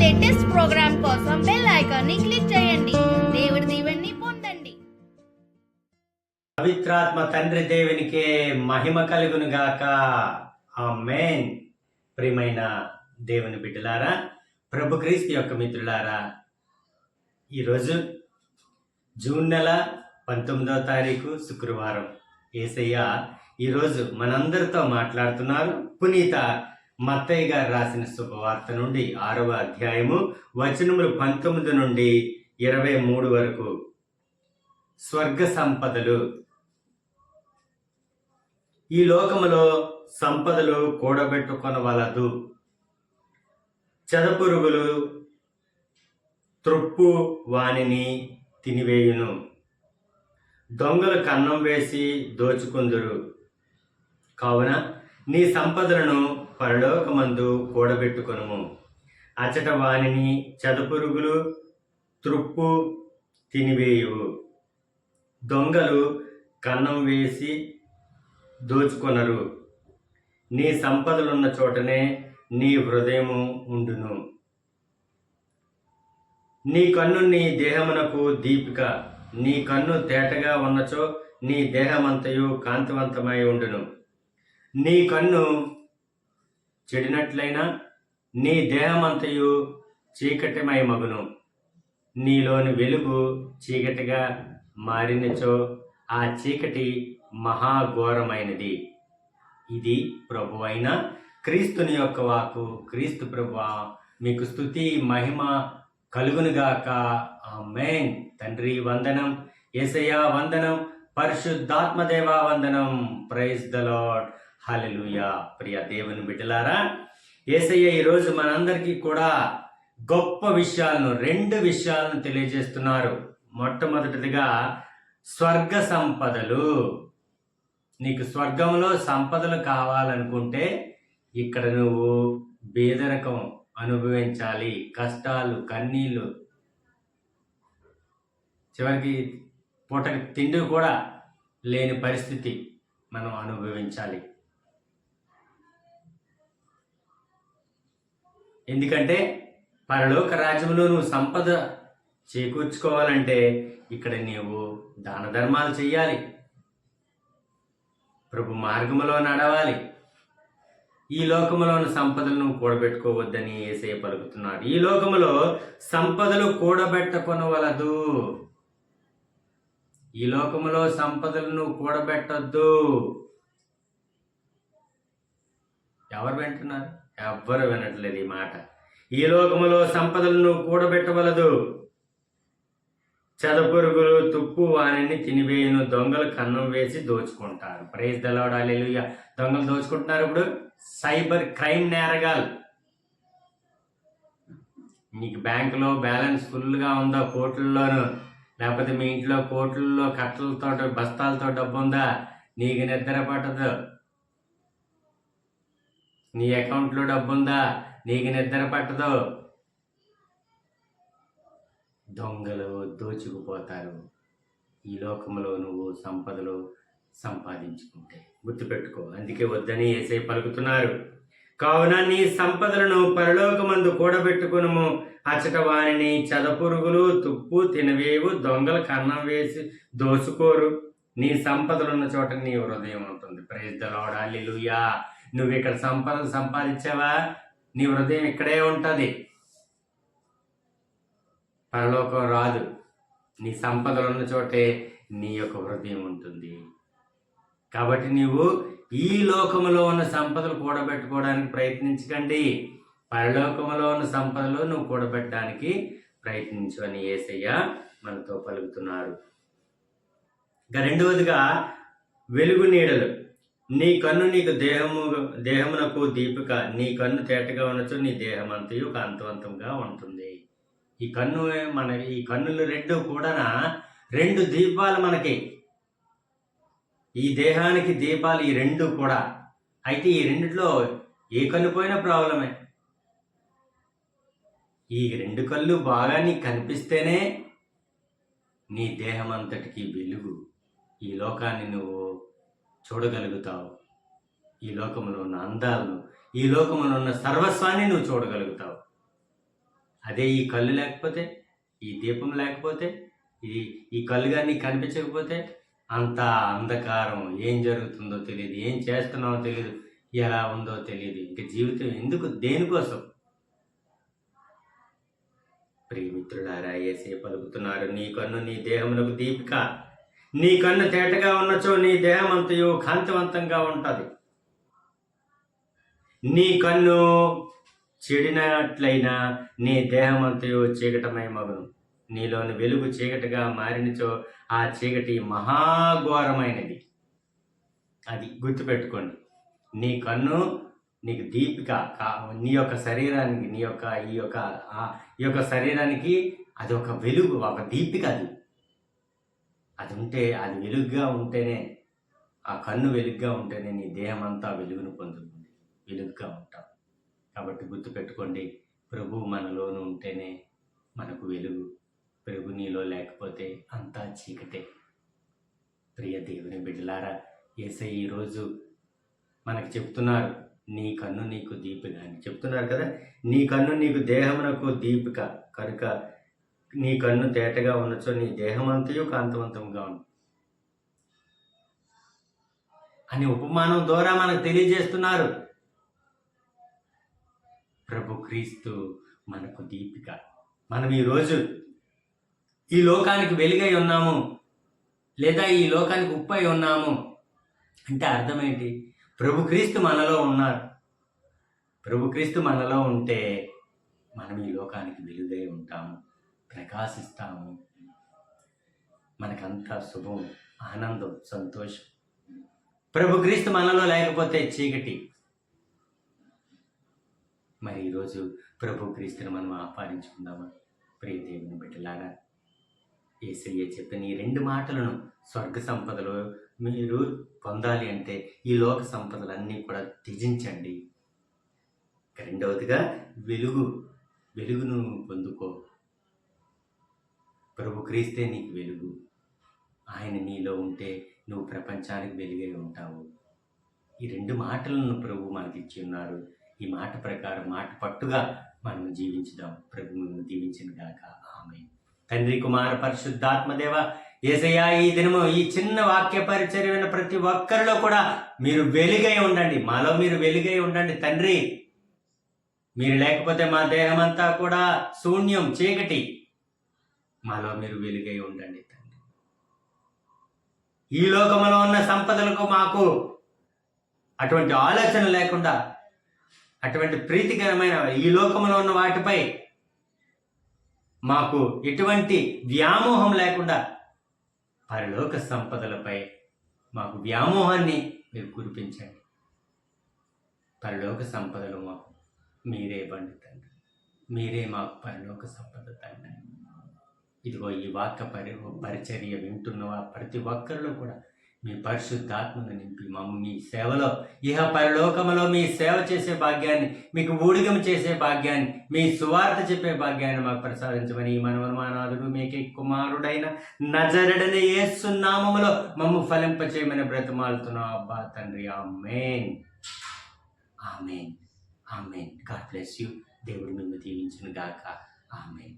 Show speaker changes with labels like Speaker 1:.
Speaker 1: Latest programme కోసం bell icon ని click చేయండి. దేవుడి దీవెనని పొందండి.
Speaker 2: పవిత్రాత్మ తండ్రి దేవునికే మహిమ కలుగును గాక. ఆమేన్. ప్రియమైన దేవుని బిడ్డలారా, ప్రభు క్రీస్తు యొక్క మిత్రులారా, ఈరోజు జూన్ నెల 19వ తారీఖు శుక్రవారం. యేసయ్య ఈరోజు మనందరితో మాట్లాడుతున్నారు. పునీత మత్తయి గారు రాసిన శుభవార్త నుండి 6వ అధ్యాయము వచనములు 19 నుండి 23 వరకు. స్వర్గ సంపదలు. ఈ లోకములో సంపదలు కూడబెట్టుకొనవలదు. చెదపురుగులు త్రొప్పు వానిని తినివేయును. దొంగలు కన్నం వేసి దోచుకుందురు. కావున నీ సంపదలను పరలోకమందు కూడబెట్టుకొనుము. అచట వానిని చెదపురుగులు త్రొప్పు తినివేయువు. దొంగలు కన్నం వేసి దోచుకొనరు. నీ సంపదలున్న చోటనే నీ హృదయము ఉండును. నీ కన్ను నీ దేహమునకు దీపిక. నీ కన్ను తేటగా ఉన్నచో నీ దేహమంతయు కాంతివంతమై ఉండును. నీ కన్ను చెడినట్లయినా నీ దేహమంతయు చీకటిమై మగును. నీలోని వెలుగు చీకటిగా మారినచో ఆ చీకటి మహాఘోరమైనది. ఇది ప్రభువైన క్రీస్తుని యొక్క వాక్కు. క్రీస్తు ప్రభువా, మీకు స్తుతి మహిమ కలుగునుగాక. ఆమేన్. తండ్రి వందనం, యేసయ్య వందనం, పరిశుద్ధాత్మదేవ వందనం. Praise the lord. హల్లెలూయా. ప్రియ దేవుని బిడ్డలారా, యేసయ్య ఈరోజు మనందరికీ కూడా గొప్ప విషయాలను, 2 విషయాలను తెలియజేస్తున్నారు. మొట్టమొదటిదిగా స్వర్గ సంపదలు. నీకు స్వర్గంలో సంపదలు కావాలనుకుంటే ఇక్కడ నువ్వు పేదరికం అనుభవించాలి. కష్టాలు, కన్నీళ్ళు, చివరికి పూటకి తిండి కూడా లేని పరిస్థితి మనం అనుభవించాలి. ఎందుకంటే పరలోక రాజ్యంలో నువ్వు సంపద చేకూర్చుకోవాలంటే ఇక్కడ నీవు దాన ధర్మాలు చెయ్యాలి, ప్రభు మార్గములో నడవాలి. ఈ లోకములోని సంపదలను కూడబెట్టుకోవద్దని యేసయ్య పలుకుతున్నాడు. ఈ లోకములో సంపదలు కూడబెట్టకొనవలదు. ఈ లోకములో సంపదలను కూడబెట్టద్దు. ఎవరు వింటున్నారు? ఎవ్వరు వినట్లేదు ఈ మాట. ఈ లోకములో సంపదలను కూడబెట్టవలదు. చెదపురుగులు తుప్పు వానిని తినివేయును. దొంగలు కన్నం వేసి దోచుకుంటారు. Praise the lord. హల్లెలూయా. దొంగలు దోచుకుంటున్నారు. ఇప్పుడు సైబర్ క్రైమ్ నేరగాలు. నీకు బ్యాంకులో బ్యాలెన్స్ ఫుల్గా ఉందా, కోట్లలోను, లేకపోతే మీ ఇంట్లో కోట్లలో కట్టలతో బస్తాలతో డబ్బు ఉందా, నీకు నిద్ర పట్టదు. నీ అకౌంట్లో డబ్బు ఉందా, నీకు నిద్ర పట్టదు. దొంగలు దోచుకుపోతారు. ఈ లోకంలో నువ్వు సంపదలు సంపాదించుకుంటే గుర్తుపెట్టుకో. అందుకే వద్దని యేసయ్య పలుకుతున్నారు. కావున నీ సంపదలను పరలోకమందు కూడబెట్టుకునుము. అచట వానిని చెదపురుగులు తుప్పు తినవేవు. దొంగలు కన్నం వేసి దోసుకోరు. నీ సంపదలున్న చోట నీ హృదయం ఉంటుంది. Praise the lord. హల్లెలూయా. నువ్వు ఇక్కడ సంపదలు సంపాదించావా, నీ హృదయం ఇక్కడే ఉంటుంది. పరలోకం రాదు. నీ సంపదలు ఉన్న చోటే నీ యొక్క హృదయం ఉంటుంది. కాబట్టి నీవు ఈ లోకములో ఉన్న సంపదలు కూడబెట్టుకోవడానికి ప్రయత్నించకండి. పరలోకములో ఉన్న సంపదలు నువ్వు కూడబెట్టడానికి ప్రయత్నించు అని యేసయ్య మనతో పలుకుతున్నారు. ఇక రెండవదిగా వెలుగు నీడలు. నీ కన్ను నీకు దేహమునకు దీపిక. నీ కన్ను తేటగా ఉండొచ్చు, నీ దేహం అంతయు కాంతివంతంగా ఉంటుంది. ఈ కన్నులు 2 కూడా 2 దీపాలు మనకి. ఈ దేహానికి దీపాలు ఈ 2 కూడా. అయితే ఈ రెండిట్లో ఏ కన్ను పోయినా ప్రాబ్లమే. ఈ 2 కళ్ళు బాగా నీకు కనిపిస్తేనే నీ దేహం అంతటికి వెలుగు. ఈ లోకాన్ని నువ్వు చూడగలుగుతావు. ఈ లోకంలో ఉన్న అందాలను, ఈ లోకంలో ఉన్న సర్వస్వాన్ని నువ్వు చూడగలుగుతావు. అదే ఈ కళ్ళు లేకపోతే, ఈ దీపం లేకపోతే, ఈ ఈ కళ్ళు కానీ నీకు కనిపించకపోతే అంత అంధకారం, ఏం జరుగుతుందో తెలియదు, ఏం చేస్తున్నావో తెలియదు, ఎలా ఉందో తెలియదు. ఇంక జీవితం ఎందుకు, దేనికోసం? ప్రియమిత్రులారా, యేసయ్య పలుకుతున్నారు, నీ కన్ను నీ దేహమునకు దీపిక. నీ కన్ను తేటగా ఉన్నచో నీ దేహం అంతయు కాంతివంతంగా ఉంటుంది. నీ కన్ను చెడినట్లయినా నీ దేహమంతయు చీకటమై మగును. నీలోని వెలుగు చీకటిగా మారినచో ఆ చీకటి మహాఘోరమైనది. అది గుర్తుపెట్టుకోండి. నీ కన్ను నీకు దీపిక, నీ యొక్క శరీరానికి, ఈ యొక్క శరీరానికి అది ఒక వెలుగు, ఒక దీపిక. అది ఉంటే, అది వెలుగుగా ఉంటేనే, ఆ కన్ను వెలుగుగా ఉంటేనే నీ దేహం అంతా వెలుగును పొందుతుంది, వెలుగుగా ఉంటాం. కాబట్టి గుర్తుపెట్టుకోండి, ప్రభు మనలోనూ ఉంటేనే మనకు వెలుగు. ప్రభు నీలో లేకపోతే అంతా చీకటే. ప్రియ దేవుని బిడ్డలారా, యేసయ్య ఈరోజు మనకు చెప్తున్నారు, నీ కన్ను నీకు దీపిక అని చెప్తున్నారు కదా. నీ కన్ను నీకు దేహమునకు దీపిక కనుక నీ కన్ను తేటగా ఉన్నచో నీ దేహం అంతయు కాంతివంతంగా ఉంది అని ఉపమానం ద్వారా మనకు తెలియజేస్తున్నారు. ప్రభు క్రీస్తు మనకు దీపిక. మనం ఈరోజు ఈ లోకానికి వెలుగై ఉన్నాము, లేదా ఈ లోకానికి ఉప్పై ఉన్నాము అంటే అర్థం ఏంటి? ప్రభు క్రీస్తు మనలో ఉన్నారు. ప్రభు క్రీస్తు మనలో ఉంటే మనం ఈ లోకానికి వెలుగై ఉంటాము, ప్రకాశిస్తాము. మనకంతా శుభం, ఆనందం, సంతోషం. ప్రభు క్రీస్తు మనలో లేకపోతే చీకటి. మరి ఈరోజు ప్రభు క్రీస్తుని మనం ఆహ్వానించుకుందామా? ప్రియ దేవుని బిడ్డలారా, యేసయ్య చెప్పిన ఈ 2 మాటలను, స్వర్గ సంపదలు మీరు పొందాలి అంటే ఈ లోక సంపదలన్నీ కూడా త్యజించండి. రెండవదిగా వెలుగును పొందుకో. ప్రభు క్రీస్తే నీకు వెలుగు. ఆయన నీలో ఉంటే నువ్వు ప్రపంచానికి వెలుగై ఉంటావు. ఈ 2 మాటలను ప్రభు మనకి ఇచ్చి ఉన్నారు. ఈ మాట ప్రకారం, మాట పట్టుగా మనం జీవించుదాం. ప్రభు మిమ్మల్ని దీవించిన గాక. ఆమేన్. తండ్రి, కుమార, పరిశుద్ధాత్మదేవ, యేసయ్య, ఈ దినము ఈ చిన్న వాక్య పరిచర్య ప్రతి ఒక్కరిలో కూడా మీరు వెలుగై ఉండండి. మాలో మీరు వెలుగై ఉండండి తండ్రి. మీరు లేకపోతే మా దేహం అంతా కూడా శూన్యం, చీకటి. మాలో మీరు వెలుగై ఉండండి తండ్రి. ఈ లోకములో ఉన్న సంపదలకు మాకు అటువంటి ఆలోచన లేకుండా, అటువంటి ప్రీతికరమైన ఈ లోకములో ఉన్న వాటిపై మాకు ఎటువంటి వ్యామోహం లేకుండా పరలోక సంపదలపై మాకు వ్యామోహాన్ని మీరు కురిపించండి. పరలోక సంపదలు మాకు మీరే ఇవ్వండి తండ్రి. మీరే మాకు పరలోక సంపద తండ్రి. ఇదిగో ఈ వాక్య పరిచర్య వింటున్న ప్రతి ఒక్కరిలో కూడా మీ పరిశుద్ధాత్మను నింపి మీ సేవలో, ఇహ పరలోకములో మీ సేవ చేసే భాగ్యాన్ని, మీకు ఊడిగం చేసే భాగ్యాన్ని, మీ సువార్త చెప్పే భాగ్యాన్ని మాకు ప్రసాదించమని ఈ మనవన్మానాథుడు మీకే కుమారుడైన నజరుడైన యేసు నామములో మమ్ము ఫలింపచేయమని బ్రతిమాలుతున్నాం అబ్బా తండ్రి. Amen, amen, amen. God bless you. దేవుడు మిమ్మల్ని దీవించును గాక. ఆమేన్.